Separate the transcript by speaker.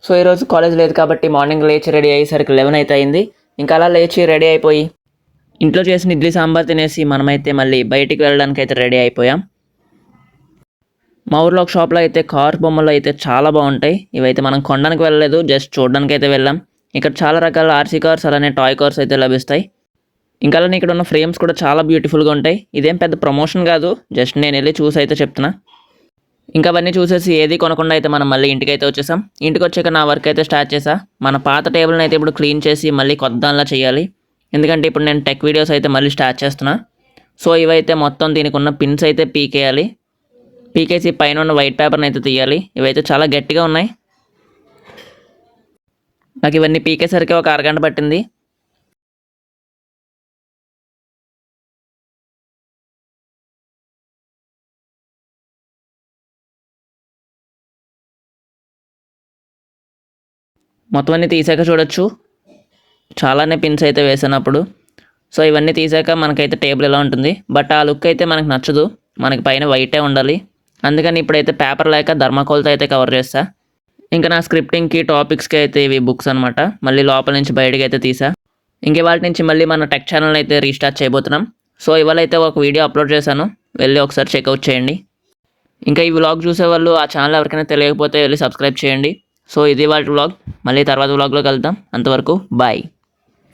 Speaker 1: So ఈరోజు college లేదు కాబట్టి మార్నింగ్ లేచి రెడీ అయ్యేసరికి 11 అయితే అయింది. ఇంకా అలా లేచి రెడీ అయిపోయి ఇంట్లో చేసిన ఇడ్లీ సాంబార్ తినేసి మనమైతే మళ్ళీ బయటికి వెళ్ళడానికి అయితే రెడీ అయిపోయాం. మా ఊర్లో ఒక షాప్లో అయితే కార్ బొమ్మలు అయితే చాలా బాగుంటాయి. ఇవైతే మనం కొనడానికి వెళ్ళలేదు, జస్ట్ చూడడానికి అయితే వెళ్ళాం. ఇక్కడ చాలా రకాల ఆర్సీ కార్స్ అలానే టాయ్ కార్స్ అయితే లభిస్తాయి. ఇంకా అలానే ఇక్కడ ఉన్న ఫ్రేమ్స్ కూడా చాలా బ్యూటిఫుల్గా ఉంటాయి. ఇదేం పెద్ద ప్రమోషన్ కాదు, జస్ట్ నేను వెళ్ళి చూసి అయితే చెప్తున్నా. ఇంకా అవన్నీ చూసేసి ఏది కొనకుండా అయితే మనం మళ్ళీ ఇంటికి అయితే వచ్చేసాం. ఇంటికి వచ్చాక నా వర్క్ అయితే స్టార్ట్ చేసా. మన పాత టేబుల్ని అయితే ఇప్పుడు క్లీన్ చేసి మళ్ళీ కొత్త దానిలా చేయాలి. ఎందుకంటే ఇప్పుడు నేను టెక్ వీడియోస్ అయితే మళ్ళీ స్టార్ట్ చేస్తున్నా. సో ఇవైతే మొత్తం దీనికి ఉన్న పిన్స్ అయితే పీకేయాలి. పీకేసి పైన ఉన్న వైట్ పేపర్ని అయితే తీయాలి. ఇవైతే చాలా గట్టిగా ఉన్నాయి. నాకు ఇవన్నీ పీకేసరికి ఒక అరగంట పట్టింది. మొత్తం అన్నీ తీసాక చూడొచ్చు చాలానే పిన్స్ అయితే వేసినప్పుడు. సో ఇవన్నీ తీసాక మనకైతే టేబుల్ ఎలా ఉంటుంది. బట్ ఆ లుక్ అయితే మనకు నచ్చదు, మనకి పైన వైటే ఉండాలి. అందుకని ఇప్పుడైతే పేపర్ లేక థర్మాకోల్తో అయితే కవర్ చేస్తా. ఇంకా నా స్క్రిప్టింగ్కి టాపిక్స్కి అయితే ఇవి బుక్స్ అనమాట. మళ్ళీ లోపల నుంచి బయటకి అయితే తీసా. ఇంక వాటి నుంచి మళ్ళీ మన టెక్ ఛానల్ అయితే రీస్టార్ట్ చేయబోతున్నాం. సో ఇవాళ అయితే ఒక వీడియో అప్లోడ్ చేశాను, వెళ్ళి ఒకసారి చెక్అవుట్ చేయండి. ఇంకా ఈ వ్లాగ్ చూసేవాళ్ళు ఆ ఛానల్ ఎవరికైనా తెలియకపోతే వెళ్ళి సబ్స్క్రైబ్ చేయండి. సో ఇది వాళ్ళ వ్లాగ్, మళ్ళీ తర్వాత వ్లాగ్లో కలుద్దాం. అంతవరకు బాయ్.